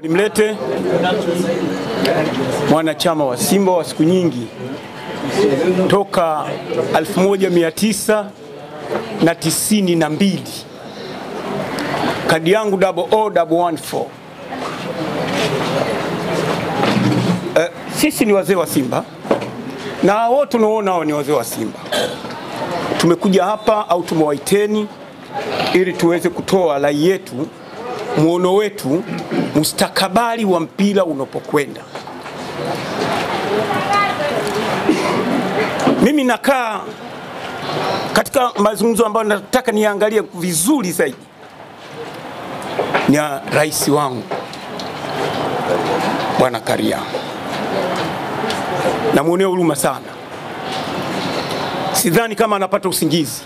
Nimlete mwanachama wa Simba wa siku nyingi toka 1992. Kadi yangu 00114. Sisi ni wazee wa Simba na wote tunaona ni wazee wa Simba. Tumekuja hapa au tumewaiteni ili tuweze kutoa rai yetu, muono wetu, mustakabali wa mpira unapokwenda. Mimi nakaa katika mazungumzo ambayo nataka niangalie vizuri zaidi ni rais wangu Bwana Karia. Na muonea huruma sana. Sidhani kama anapata usingizi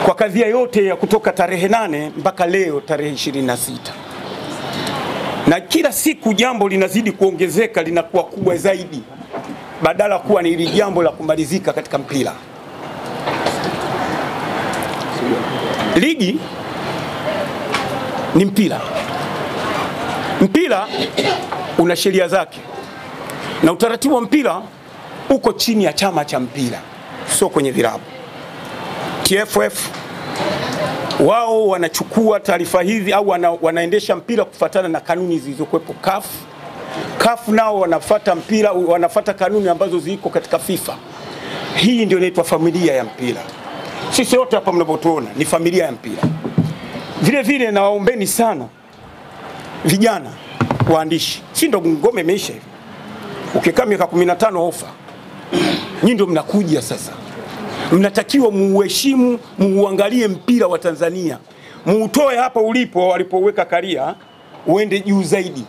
kwa kadhia yote ya kutoka tarehe 8 mpaka leo tarehe 26. Na kila siku jambo linazidi kuongezeka, linakuwa kubwa zaidi, badala kuwa ni hili jambo la kumalizika katika mpira. Ligi ni mpira. Mpira una sheria zake. Na utaratibu wa mpira uko chini ya chama cha mpira, sio kwenye vilabu. TFF wao wanachukua taarifa hizi au wanaendesha mpira kufuatana na kanuni zilizokuwepo CAF. CAF nao wanafuata mpira, wanafuata kanuni ambazo ziko katika FIFA. Hii ndio inaitwa familia ya mpira. Sisi wote hapa mnapotuona ni familia ya mpira. Vile vile na waombeni sana vijana waandishi. Si ndo ngome imeisha hivi. Ukikaa miaka 15 ofa. Nyinyi ndio mnakuja sasa. Mnatakiwa muheshimu, muangalie mpira wa Tanzania. Muutoe hapa ulipo walipoweka Karia uende juu zaidi.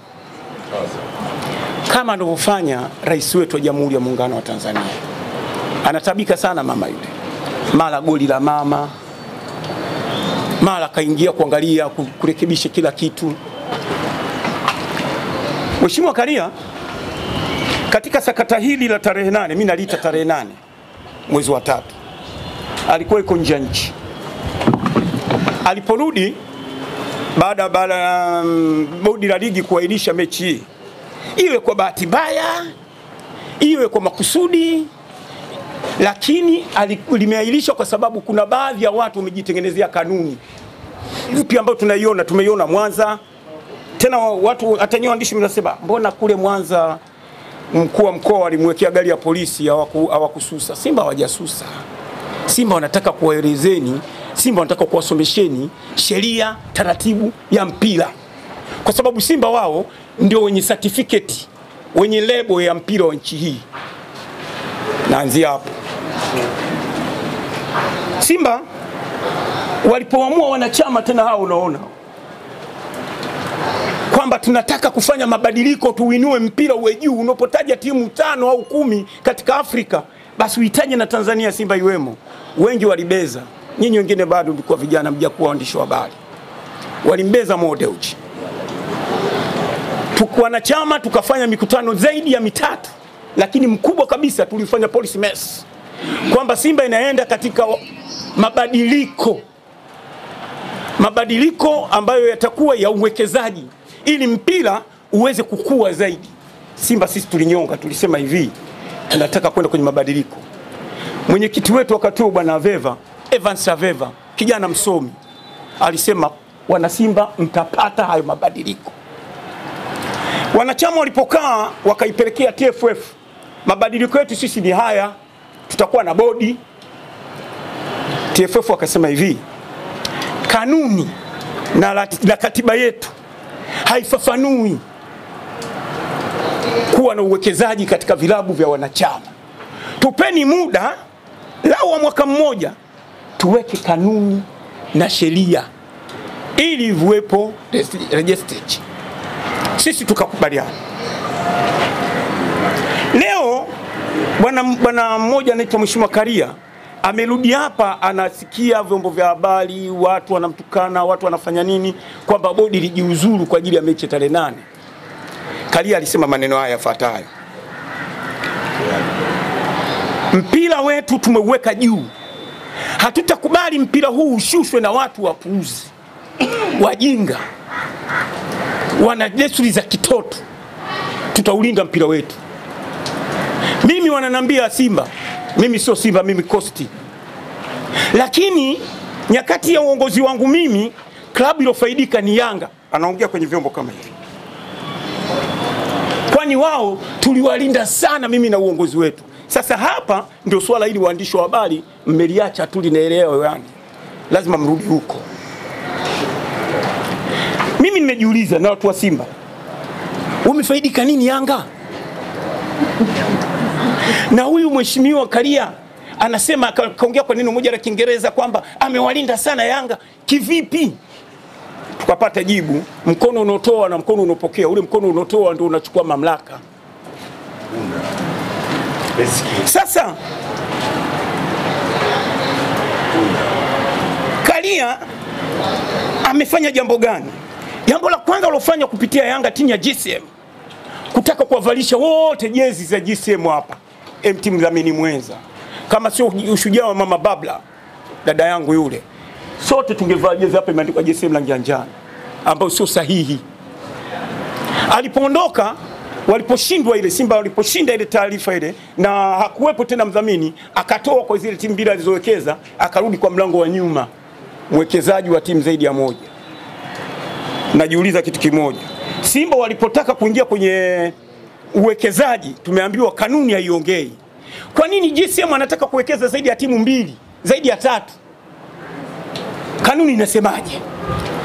Kama anavyofanya rais wetu wa Jamhuri ya Muungano wa Tanzania. Anatabika sana mama yule. Mara goli la mama. Mara kaingia kuangalia kurekebisha kila kitu. Mheshimiwa Karia katika sakata hili la tarehe 8, mimi naliita tarehe 8 mwezi wa 3. Alikuwa yuko nje nchi. Aliporudi baada bodi la ligi kuahirisha mechi hii, iwe kwa bahati mbaya, iwe kwa makusudi, lakini limeahirishwa kwa sababu kuna baadhi ya watu wamejitengenezea kanuni mpya ambayo tumeiona Mwanza. Tena watu atanyo waandishi mnasema mbona kule Mwanza mkuu wa mkoa alimwekea gari ya polisi hawakususa. Simba hawajasusa. Simba wanataka kuwaelezeni, Simba wanataka kuwasomesheni sheria, taratibu ya mpira. Kwa sababu Simba wao ndio wenye certificate, wenye lebo ya mpira wa nchi hii. Naanzia hapo. Simba walipoamua wanachama tena hao unaona kwamba tunataka kufanya mabadiliko, tuinue mpira uwe juu. Unapotaja timu 5 au 10 katika Afrika, basi uhitaji na Tanzania Simba iwemo. Wengi walibeza. Nyinyi wengine bado mlikuwa vijana, mjakuwa waandishi wa habari. Walimbeza Modeuji. Tukua chama tukafanya mikutano zaidi ya 3, lakini mkubwa kabisa tulifanya policy mess kwamba Simba inaenda katika mabadiliko ambayo yatakuwa ya uwekezaji ili mpira uweze kukua zaidi. Simba sisi tulinyonga, tulisema hivi tunataka kwenda kwenye mabadiliko. Mwenyekiti wetu wakati huo Bwana Evans Aveva, kijana msomi, alisema wana Simba mtapata hayo mabadiliko. Wanachama walipokaa wakaipelekea TFF, mabadiliko yetu sisi ni haya, tutakuwa na bodi. TFF wakasema hivi, kanuni na katiba yetu haifafanui kuwa na uwekezaji katika vilabu vya wanachama. Tupeni muda lao wa mwaka mmoja tuweke kanuni na sheria ili viwepo registered. Sisi tukakubaliana. Leo bwana mmoja anaitwa Mheshimiwa Karia amerudi hapa, anasikia vyombo vya habari, watu wanamtukana, watu wanafanya nini, kwamba bodi lijiuzuru kwa ajili ya mechi tarehe 8. Karia alisema maneno haya yafuatayo: mpira wetu tumeuweka juu. Hatutakubali mpira huu ushushwe na watu wapuuzi, wajinga. wana desturi za kitoto. Tutaulinda mpira wetu. Mimi wananambia Simba, mimi sio Simba, mimi Costi. Lakini nyakati ya uongozi wangu mimi, klabu iliyofaidika ni Yanga. Anaongea kwenye vyombo kama hivi. Kwani wao tuliwalinda sana mimi na uongozi wetu. Sasa hapa ndio swala hili waandishi wa habari mmeliacha tu linaelewa yani. Lazima mrudi huko. Mimi nimejiuliza na watu wa Simba, wamefaidika nini Yanga? Na huyu mheshimiwa Karia anasema, kaongea kwa neno moja la Kiingereza kwamba amewalinda sana Yanga. Kivipi? Tukapata jibu, mkono unotoa na mkono unopokea. Ule mkono unotoa ndio unachukua mamlaka. Sasa Karia amefanya jambo gani? Jambo la kwanza alofanya kupitia Yanga timu ya GSM, kutaka kuwavalisha wote jezi za GSM hapa. MT mdhamini mwenza. Kama sio ushujaa wa mama Babla, dada yangu yule, sote tungevaa jezi hapa imeandikwa GSM rangi ya njano, ambayo sio sahihi. Alipoondoka, waliposhindwa ile Simba, waliposhinda ile taarifa ile na hakuwepo tena mdhamini, akatoa kwa zile timu bila alizowekeza, akarudi kwa mlango wa nyuma, mwekezaji wa timu zaidi ya moja. Najiuliza kitu kimoja. Simba walipotaka kuingia kwenye uwekezaji, tumeambiwa kanuni haiongei. Kwa nini GSM anataka kuwekeza zaidi ya timu mbili, zaidi ya tatu? Kanuni inasemaje?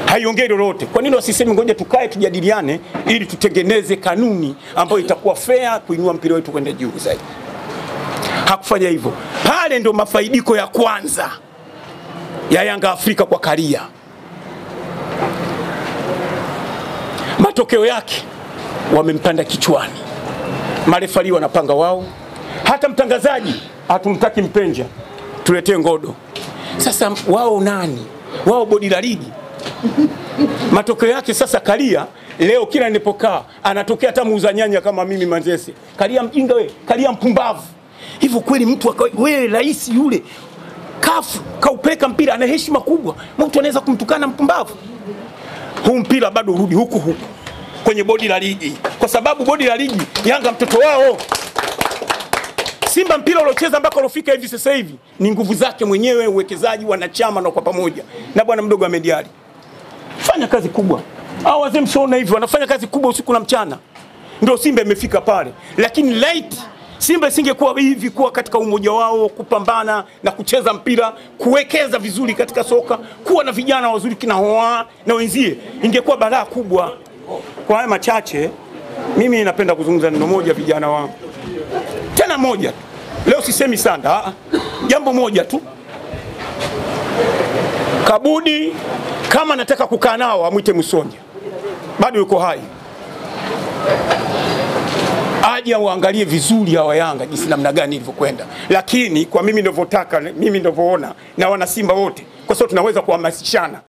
Haiongei lolote. Kwa nini wasiseme ngoja tukae tujadiliane ili tutengeneze kanuni ambayo itakuwa fair kuinua mpira wetu kwenda juu zaidi? Hakufanya hivyo. Pale ndio mafaidiko ya kwanza ya Yanga Afrika kwa Karia. Matokeo yake wamempanda kichwani. Marefali wanapanga wao. Hata mtangazaji hatumtaki Mpenja, tuletee Ngodo. Sasa wao nani? Wao bodi la ligi. Matokeo yake sasa Karia leo kila nilipokaa anatokea hata muuza nyanya kama mimi Manzese. Karia mjinga wewe, Karia mpumbavu. Hivyo kweli mtu wewe rais yule kafu kaupeka mpira ana heshima kubwa, mtu anaweza kumtukana mpumbavu? Huu mpira bado urudi huku kwenye bodi la ligi, kwa sababu bodi la ligi Yanga mtoto wao. Simba mpira uliocheza mpaka ulofika hivi sasa hivi ni nguvu zake mwenyewe, uwekezaji, wanachama na kwa pamoja na bwana mdogo Ahmed Ally. Fanya kazi kubwa. Hao wazee msiona hivi wanafanya kazi kubwa usiku na mchana. Ndio Simba imefika pale. Lakini light Simba isingekuwa hivi, kuwa katika umoja wao, kupambana na kucheza mpira, kuwekeza vizuri katika soka, kuwa na vijana wazuri kina Hoa na wenzie, ingekuwa balaa kubwa. Kwa haya machache, mimi napenda kuzungumza neno moja vijana wangu. Tena moja. Leo sisemi sana, jambo moja tu. Kabudi kama nataka kukaa nao amwite Musonja. Bado yuko hai. Aje uangalie vizuri hawa Yanga jinsi namna gani ilivyokwenda. Lakini kwa mimi ninavyotaka, mimi ninavyoona na wana Simba wote, kwa sababu tunaweza kuhamasishana.